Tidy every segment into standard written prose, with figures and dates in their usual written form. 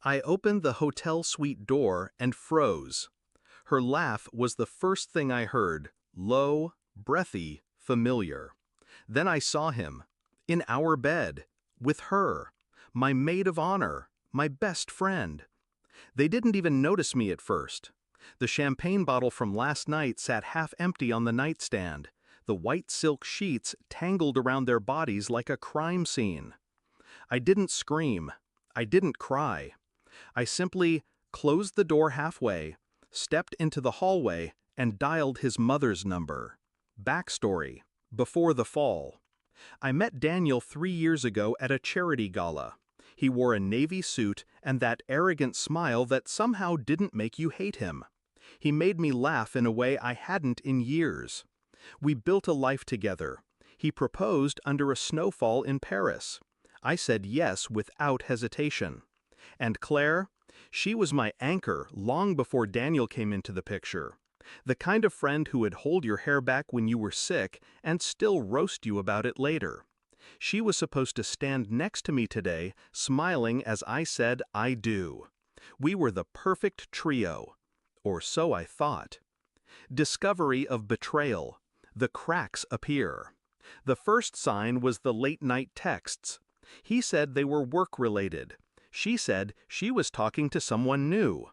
I opened the hotel suite door and froze. Her laugh was the first thing I heard, low, breathy, familiar. Then I saw him, in our bed, with her, my maid of honor, my best friend. They didn't even notice me at first. The champagne bottle from last night sat half empty on the nightstand, the white silk sheets tangled around their bodies like a crime scene. I didn't scream. I didn't cry. I simply closed the door halfway, stepped into the hallway, and dialed his mother's number. Backstory: before the fall. I met Daniel 3 years ago at a charity gala. He wore a navy suit and that arrogant smile that somehow didn't make you hate him. He made me laugh in a way I hadn't in years. We built a life together. He proposed under a snowfall in Paris. I said yes without hesitation. And Claire? She was my anchor long before Daniel came into the picture. The kind of friend who would hold your hair back when you were sick and still roast you about it later. She was supposed to stand next to me today, smiling as I said I do. We were the perfect trio. Or so I thought. Discovery of betrayal. The cracks appear. The first sign was the late-night texts. He said they were work-related. She said she was talking to someone new.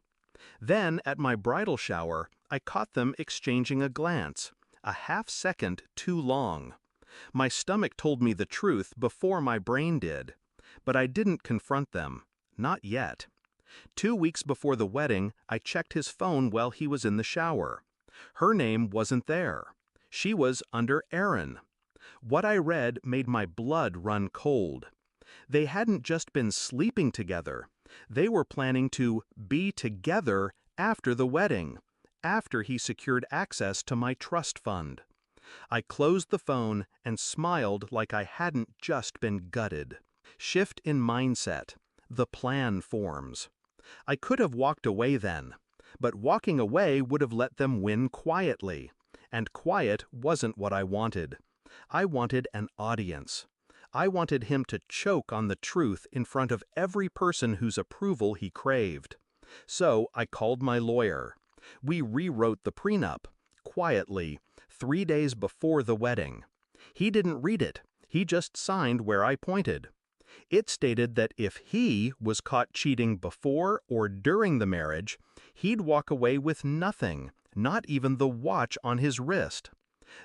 Then, at my bridal shower, I caught them exchanging a glance, a half-second too long. My stomach told me the truth before my brain did. But I didn't confront them. Not yet. 2 weeks before the wedding, I checked his phone while he was in the shower. Her name wasn't there. She was under Aaron. What I read made my blood run cold. They hadn't just been sleeping together. They were planning to be together after the wedding, after he secured access to my trust fund. I closed the phone and smiled like I hadn't just been gutted. Shift in mindset. The plan forms. I could have walked away then, but walking away would have let them win quietly. And quiet wasn't what I wanted. I wanted an audience. I wanted him to choke on the truth in front of every person whose approval he craved. So I called my lawyer. We rewrote the prenup, quietly, 3 days before the wedding. He didn't read it. He just signed where I pointed. It stated that if he was caught cheating before or during the marriage, he'd walk away with nothing, not even the watch on his wrist.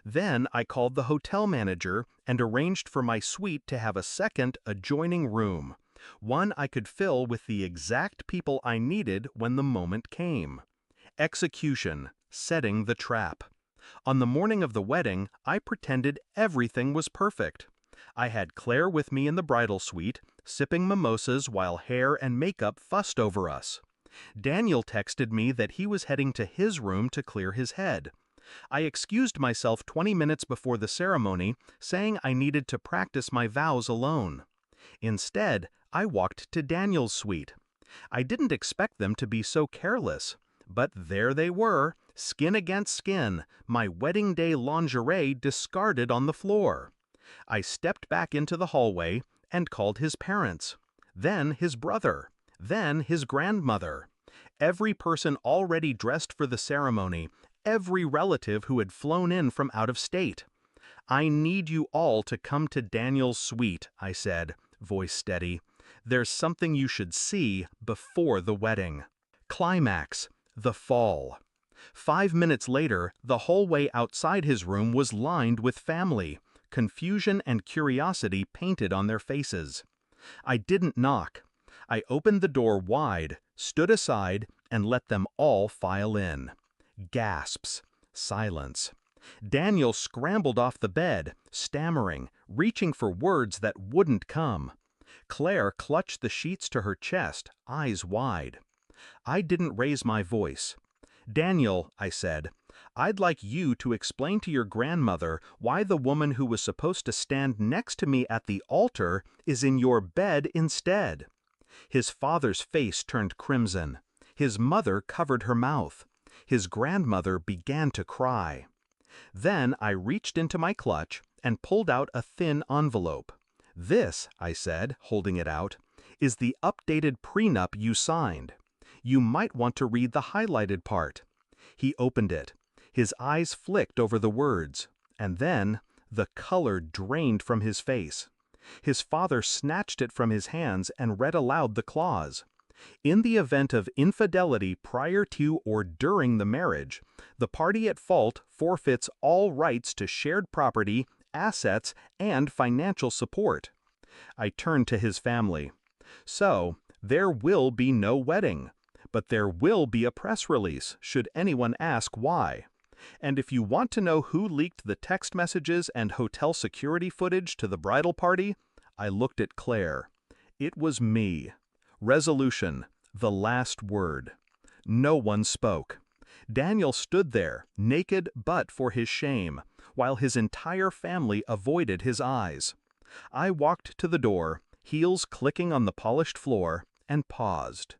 Then I called the hotel manager and arranged for my suite to have a second adjoining room, one I could fill with the exact people I needed when the moment came. Execution, setting the trap. On the morning of the wedding, I pretended everything was perfect. I had Claire with me in the bridal suite, sipping mimosas while hair and makeup fussed over us. Daniel texted me that he was heading to his room to clear his head. I excused myself 20 minutes before the ceremony, saying I needed to practice my vows alone. Instead, I walked to Daniel's suite. I didn't expect them to be so careless, but there they were, skin against skin, my wedding day lingerie discarded on the floor. I stepped back into the hallway and called his parents, then his brother, then his grandmother. Every person already dressed for the ceremony, every relative who had flown in from out of state. I need you all to come to Daniel's suite, I said, voice steady. There's something you should see before the wedding. Climax, the fall. 5 minutes later, the hallway outside his room was lined with family, confusion and curiosity painted on their faces. I didn't knock. I opened the door wide, stood aside, and let them all file in. Gasps. Silence. Daniel scrambled off the bed, stammering, reaching for words that wouldn't come. Claire clutched the sheets to her chest, eyes wide. I didn't raise my voice. Daniel, I said, I'd like you to explain to your grandmother why the woman who was supposed to stand next to me at the altar is in your bed instead. His father's face turned crimson. His mother covered her mouth. His grandmother began to cry. Then I reached into my clutch and pulled out a thin envelope. This, I said, holding it out, is the updated prenup you signed. You might want to read the highlighted part." He opened it. His eyes flicked over the words, and then the color drained from his face. His father snatched it from his hands and read aloud the clause. In the event of infidelity prior to or during the marriage, the party at fault forfeits all rights to shared property, assets, and financial support. I turned to his family. "So, there will be no wedding, but there will be a press release, should anyone ask why. And if you want to know who leaked the text messages and hotel security footage to the bridal party," I looked at Claire. "It was me." Resolution, the last word. No one spoke. Daniel stood there, naked but for his shame, while his entire family avoided his eyes. I walked to the door, heels clicking on the polished floor, and paused.